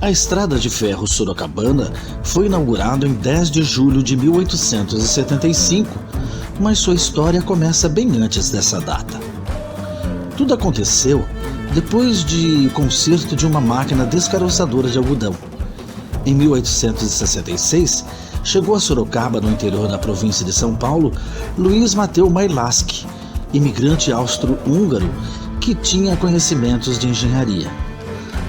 A Estrada de Ferro Sorocabana foi inaugurada em 10 de julho de 1875, mas sua história começa bem antes dessa data. Tudo aconteceu depois de conserto de uma máquina descaroçadora de algodão. Em 1866, chegou a Sorocaba, no interior da província de São Paulo, Luiz Mateu Mailaschi, imigrante austro-húngaro que tinha conhecimentos de engenharia.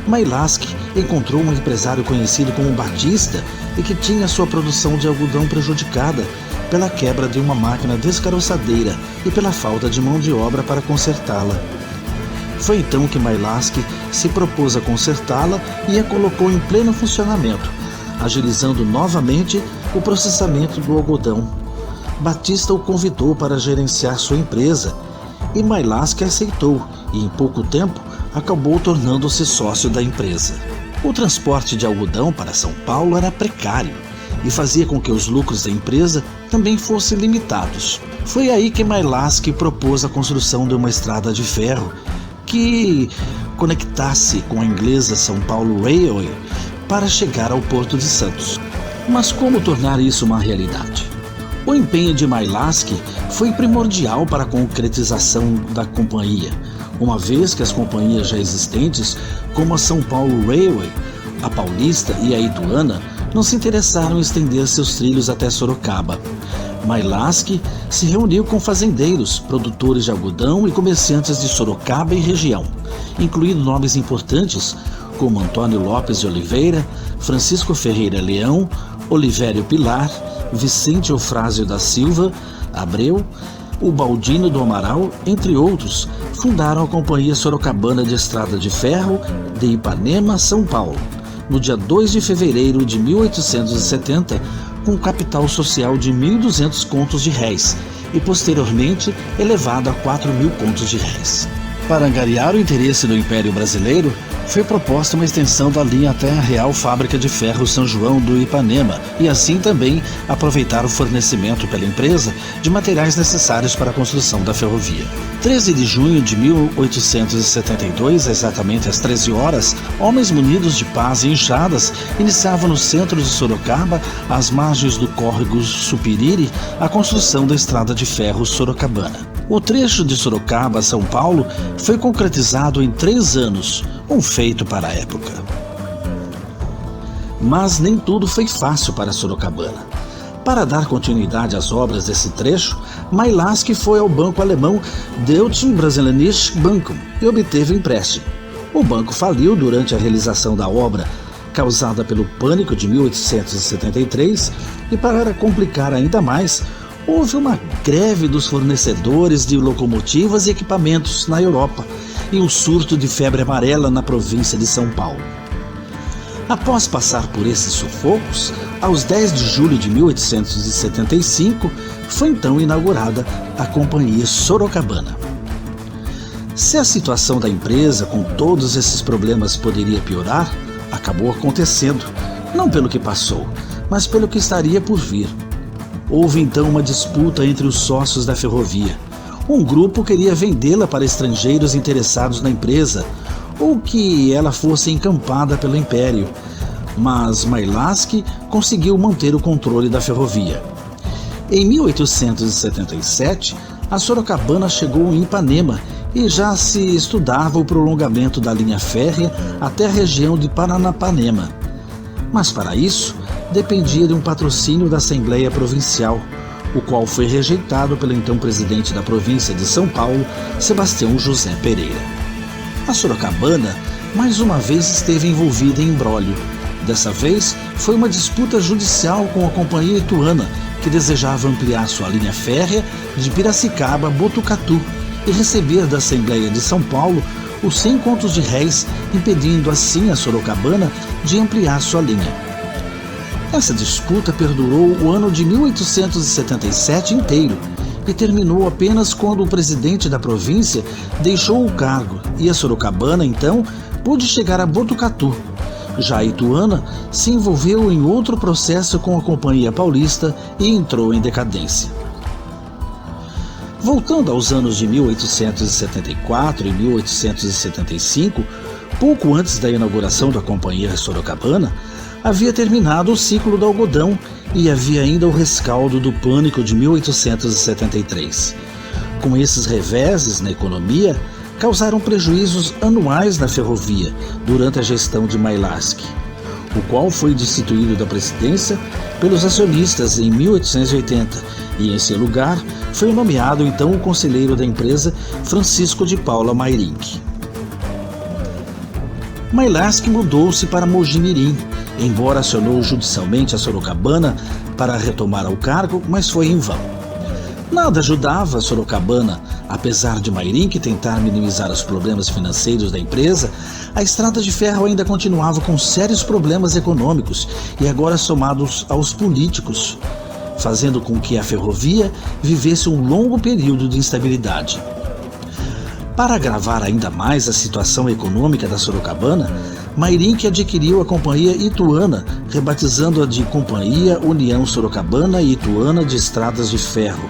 Mailaschi encontrou um empresário conhecido como Batista e que tinha sua produção de algodão prejudicada pela quebra de uma máquina descaroçadeira e pela falta de mão de obra para consertá-la. Foi então que Mailaschi se propôs a consertá-la e a colocou em pleno funcionamento, agilizando novamente o processamento do algodão. Batista o convidou para gerenciar sua empresa e Mailaschi aceitou e, em pouco tempo, acabou tornando-se sócio da empresa. O transporte de algodão para São Paulo era precário e fazia com que os lucros da empresa também fossem limitados. Foi aí que Mailaschi propôs a construção de uma estrada de ferro que conectasse com a inglesa São Paulo Railway para chegar ao Porto de Santos. Mas como tornar isso uma realidade? O empenho de Mailaschi foi primordial para a concretização da companhia, uma vez que as companhias já existentes, como a São Paulo Railway, a Paulista e a Ituana, não se interessaram em estender seus trilhos até Sorocaba. Mailaschi se reuniu com fazendeiros, produtores de algodão e comerciantes de Sorocaba e região, incluindo nomes importantes como Antônio Lopes de Oliveira, Francisco Ferreira Leão, Olivério Pilar, Vicente Eufrásio da Silva Abreu, o Baldino do Amaral, entre outros, fundaram a Companhia Sorocabana de Estrada de Ferro de Ipanema, São Paulo, no dia 2 de fevereiro de 1870, com capital social de 1.200 contos de réis e posteriormente elevado a 4.000 contos de réis. Para angariar o interesse do Império Brasileiro, foi proposta uma extensão da linha até a Real Fábrica de Ferro São João do Ipanema e assim também aproveitar o fornecimento pela empresa de materiais necessários para a construção da ferrovia. 13 de junho de 1872, exatamente às 13 horas, homens munidos de pás e enxadas iniciavam no centro de Sorocaba, às margens do córrego Supiriri, a construção da Estrada de Ferro Sorocabana. O trecho de Sorocaba a São Paulo foi concretizado em 3 anos, um feito para a época. Mas nem tudo foi fácil para Sorocabana. Para dar continuidade às obras desse trecho, Mailaschi foi ao banco alemão Deutsche Brasilianische Bank e obteve empréstimo. O banco faliu durante a realização da obra, causada pelo Pânico de 1873, e para complicar ainda mais, houve uma greve dos fornecedores de locomotivas e equipamentos na Europa e um surto de febre amarela na província de São Paulo. Após passar por esses sufocos, aos 10 de julho de 1875, foi então inaugurada a Companhia Sorocabana. Se a situação da empresa com todos esses problemas poderia piorar, acabou acontecendo, não pelo que passou, mas pelo que estaria por vir. Houve então uma disputa entre os sócios da ferrovia. Um grupo queria vendê-la para estrangeiros interessados na empresa ou que ela fosse encampada pelo Império, mas Mailaschi conseguiu manter o controle da ferrovia. Em 1877, a Sorocabana chegou em Ipanema e já se estudava o prolongamento da linha férrea até a região de Paranapanema. Mas para isso, dependia de um patrocínio da Assembleia Provincial, o qual foi rejeitado pelo então presidente da província de São Paulo, Sebastião José Pereira. A Sorocabana, mais uma vez, esteve envolvida em imbróglio. Dessa vez, foi uma disputa judicial com a Companhia Ituana, que desejava ampliar sua linha férrea de Piracicaba a Botucatu e receber da Assembleia de São Paulo os 100 contos de réis, impedindo assim a Sorocabana de ampliar sua linha. Essa disputa perdurou o ano de 1877 inteiro e terminou apenas quando o presidente da província deixou o cargo e a Sorocabana, então, pôde chegar a Botucatu. Já a Ituana se envolveu em outro processo com a Companhia Paulista e entrou em decadência. Voltando aos anos de 1874 e 1875, Pouco antes da inauguração da Companhia Sorocabana, havia terminado o ciclo do algodão e havia ainda o rescaldo do pânico de 1873. Com esses reveses na economia, causaram prejuízos anuais na ferrovia durante a gestão de Mylasky, o qual foi destituído da presidência pelos acionistas em 1880 e, em seu lugar, foi nomeado então o conselheiro da empresa Francisco de Paula Mayrink. Mylasky mudou-se para Mogi-mirim, embora acionou judicialmente a Sorocabana para retomar o cargo, mas foi em vão. Nada ajudava a Sorocabana, apesar de Mayrink tentar minimizar os problemas financeiros da empresa, a estrada de ferro ainda continuava com sérios problemas econômicos e agora somados aos políticos, fazendo com que a ferrovia vivesse um longo período de instabilidade. Para agravar ainda mais a situação econômica da Sorocabana, Mayrink adquiriu a Companhia Ituana, rebatizando-a de Companhia União Sorocabana e Ituana de Estradas de Ferro.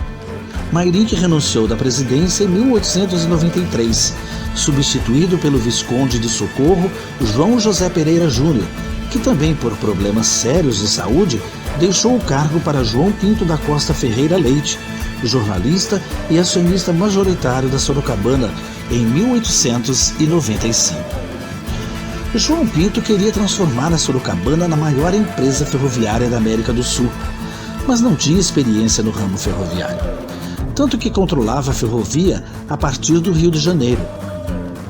Mayrink renunciou da presidência em 1893, substituído pelo Visconde de Socorro, João José Pereira Júnior, que também por problemas sérios de saúde, deixou o cargo para João Pinto da Costa Ferreira Leite, jornalista e acionista majoritário da Sorocabana em 1895. João Pinto queria transformar a Sorocabana na maior empresa ferroviária da América do Sul, mas não tinha experiência no ramo ferroviário. Tanto que controlava a ferrovia a partir do Rio de Janeiro.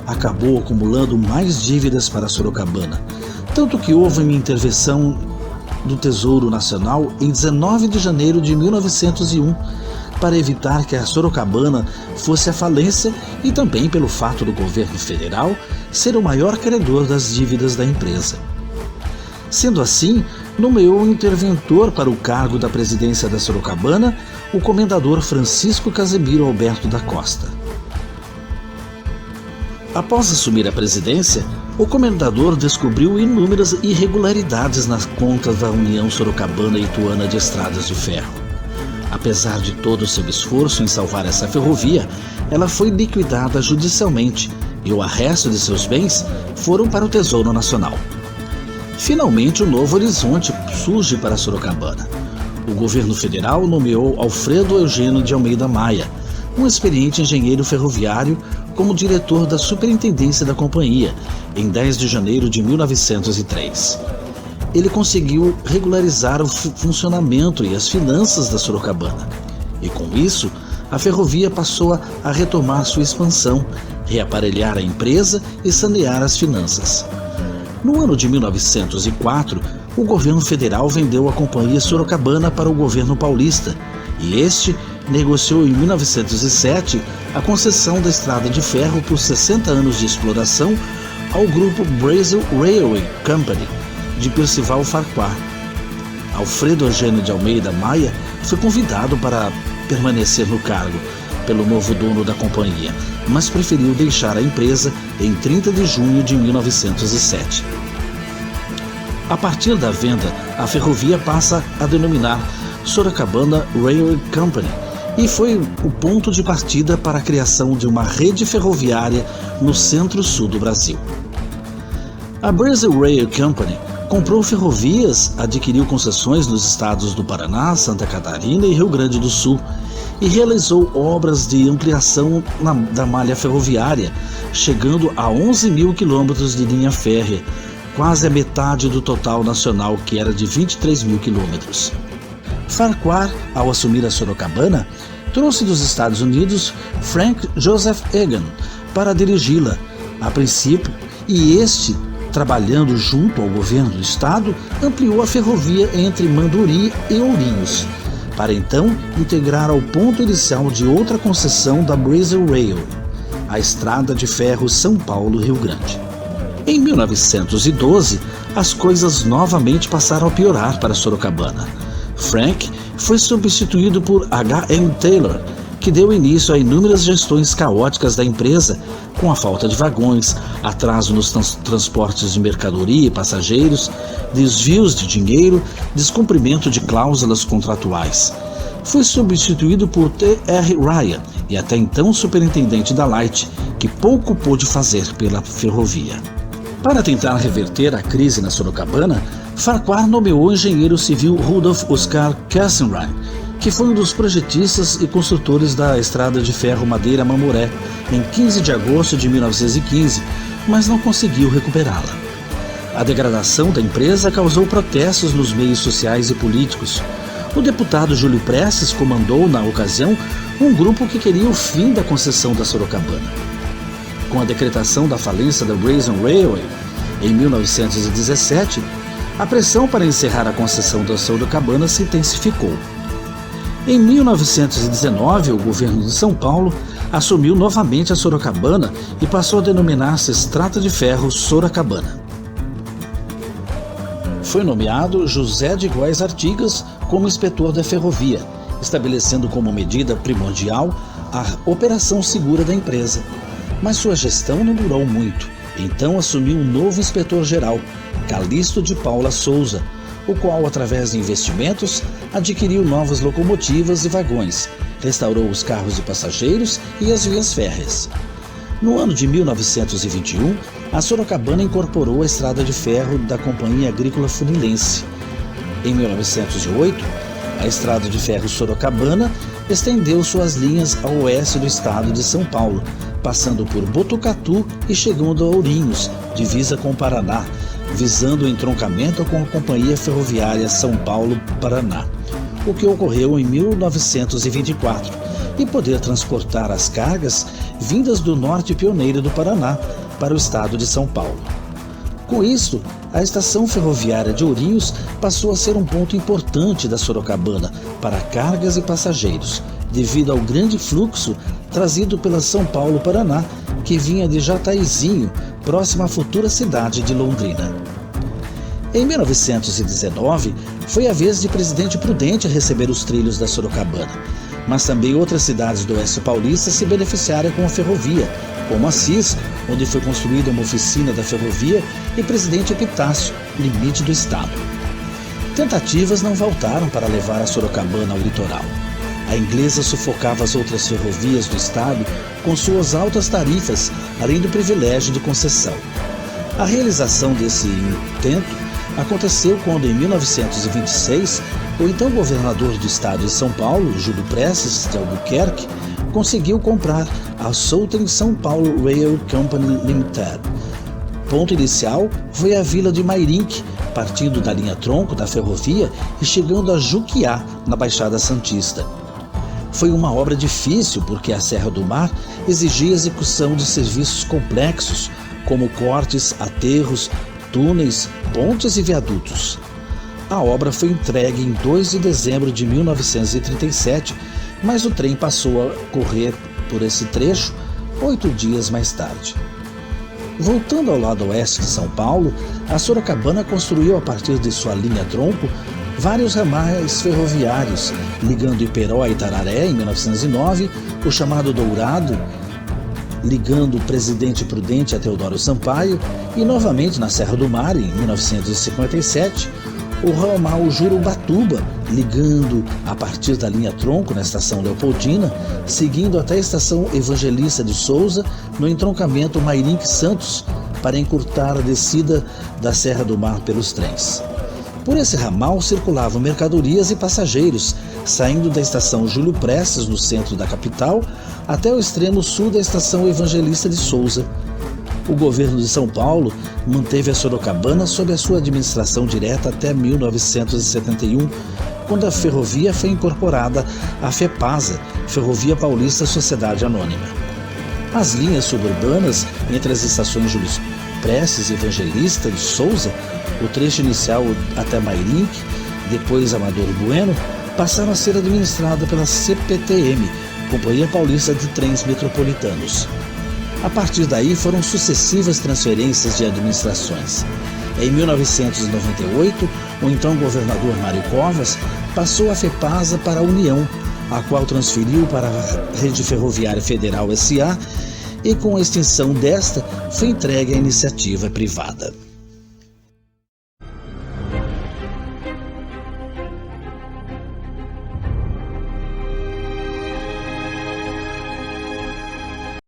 Acabou acumulando mais dívidas para a Sorocabana, tanto que houve uma intervenção do Tesouro Nacional em 19 de janeiro de 1901, para evitar que a Sorocabana fosse à falência e também pelo fato do governo federal ser o maior credor das dívidas da empresa. Sendo assim, nomeou um interventor para o cargo da presidência da Sorocabana, o comendador Francisco Casemiro Alberto da Costa. Após assumir a presidência, o comendador descobriu inúmeras irregularidades nas contas da União Sorocabana e Ituana de Estradas de Ferro. Apesar de todo o seu esforço em salvar essa ferrovia, ela foi liquidada judicialmente e o arresto de seus bens foram para o Tesouro Nacional. Finalmente, um novo horizonte surge para Sorocabana. O governo federal nomeou Alfredo Eugênio de Almeida Maia, um experiente engenheiro ferroviário, como diretor da superintendência da companhia, em 10 de janeiro de 1903. Ele conseguiu regularizar o funcionamento e as finanças da Sorocabana. E com isso, a ferrovia passou a retomar sua expansão, reaparelhar a empresa e sanear as finanças. No ano de 1904, o governo federal vendeu a Companhia Sorocabana para o governo paulista e este negociou em 1907 a concessão da estrada de ferro por 60 anos de exploração ao grupo Brazil Railway Company, de Percival Farquhar. Alfredo Eugênio de Almeida Maia foi convidado para permanecer no cargo pelo novo dono da companhia, mas preferiu deixar a empresa em 30 de junho de 1907. A partir da venda, a ferrovia passa a denominar Sorocabana Railway Company e foi o ponto de partida para a criação de uma rede ferroviária no centro-sul do Brasil. A Brazil Rail Company comprou ferrovias, adquiriu concessões nos estados do Paraná, Santa Catarina e Rio Grande do Sul e realizou obras de ampliação da malha ferroviária, chegando a 11 mil quilômetros de linha férrea, quase a metade do total nacional, que era de 23 mil quilômetros. Farquhar, ao assumir a Sorocabana, trouxe dos Estados Unidos Frank Joseph Egan para dirigi-la, a princípio, e este, trabalhando junto ao governo do estado, ampliou a ferrovia entre Manduri e Ourinhos, para então integrar ao ponto inicial de outra concessão da Brazil Rail, a estrada de ferro São Paulo-Rio Grande. Em 1912, as coisas novamente passaram a piorar para Sorocabana. Frank foi substituído por H.M. Taylor, que deu início a inúmeras gestões caóticas da empresa, com a falta de vagões, atraso nos transportes de mercadoria e passageiros, desvios de dinheiro, descumprimento de cláusulas contratuais. Foi substituído por T.R. Ryan, e até então superintendente da Light, que pouco pôde fazer pela ferrovia. Para tentar reverter a crise na Sorocabana, Farquhar nomeou o engenheiro civil Rudolf Oskar Kesselring, que foi um dos projetistas e construtores da estrada de ferro Madeira-Mamoré, em 15 de agosto de 1915, mas não conseguiu recuperá-la. A degradação da empresa causou protestos nos meios sociais e políticos. O deputado Júlio Prestes comandou, na ocasião, um grupo que queria o fim da concessão da Sorocabana. Com a decretação da falência da Western Railway, em 1917, a pressão para encerrar a concessão da Sorocabana se intensificou. Em 1919, o governo de São Paulo assumiu novamente a Sorocabana e passou a denominar-se Estrada de Ferro Sorocabana. Foi nomeado José de Góes Artigas como inspetor da ferrovia, estabelecendo como medida primordial a operação segura da empresa. Mas sua gestão não durou muito, então assumiu um novo inspetor-geral, Calixto de Paula Souza, o qual, através de investimentos, adquiriu novas locomotivas e vagões, restaurou os carros de passageiros e as vias férreas. No ano de 1921, a Sorocabana incorporou a estrada de ferro da Companhia Agrícola Funilense. Em 1908, a estrada de ferro Sorocabana estendeu suas linhas ao oeste do estado de São Paulo, passando por Botucatu e chegando a Ourinhos, divisa com o Paraná, visando o entroncamento com a Companhia Ferroviária São Paulo-Paraná, o que ocorreu em 1924, e poder transportar as cargas vindas do norte pioneiro do Paraná para o estado de São Paulo. Com isso, a estação ferroviária de Ourinhos passou a ser um ponto importante da Sorocabana para cargas e passageiros, devido ao grande fluxo trazido pela São Paulo-Paraná, que vinha de Jataizinho, próxima à futura cidade de Londrina. Em 1919, foi a vez de Presidente Prudente receber os trilhos da Sorocabana, mas também outras cidades do oeste paulista se beneficiaram com a ferrovia, como Assis, onde foi construída uma oficina da ferrovia, e Presidente Epitácio, limite do estado. Tentativas não faltaram para levar a Sorocabana ao litoral. A inglesa sufocava as outras ferrovias do estado com suas altas tarifas, além do privilégio de concessão. A realização desse intento aconteceu quando, em 1926, o então governador do estado de São Paulo, Júlio Prestes de Albuquerque, conseguiu comprar a Southern São Paulo Rail Company Limited. Ponto inicial foi a vila de Mairinque, partindo da linha tronco da ferrovia e chegando a Juquiá, na Baixada Santista. Foi uma obra difícil porque a Serra do Mar exigia execução de serviços complexos, como cortes, aterros, túneis, pontes e viadutos. A obra foi entregue em 2 de dezembro de 1937, mas o trem passou a correr por esse trecho 8 dias mais tarde. Voltando ao lado oeste de São Paulo, a Sorocabana construiu, a partir de sua linha tronco, vários ramais ferroviários, ligando Iperó a Itararé em 1909, o chamado Dourado, ligando o Presidente Prudente a Teodoro Sampaio, e novamente na Serra do Mar, em 1957, o ramal Jurubatuba, ligando a partir da linha tronco na estação Leopoldina, seguindo até a estação Evangelista de Souza, no entroncamento Mairinque-Santos, para encurtar a descida da Serra do Mar pelos trens. Por esse ramal circulavam mercadorias e passageiros, saindo da estação Júlio Prestes, no centro da capital, até o extremo sul da estação Evangelista de Souza. O governo de São Paulo manteve a Sorocabana sob a sua administração direta até 1971, quando a ferrovia foi incorporada à FEPASA, Ferrovia Paulista Sociedade Anônima. As linhas suburbanas entre as estações Júlio Prestes e Evangelista de Souza, o trecho inicial até Mairinque, depois Amador Bueno, passaram a ser administradas pela CPTM, Companhia Paulista de Trens Metropolitanos. A partir daí foram sucessivas transferências de administrações. Em 1998, o então governador Mário Covas passou a FEPASA para a União, a qual transferiu para a Rede Ferroviária Federal S.A., e com a extinção desta foi entregue à iniciativa privada.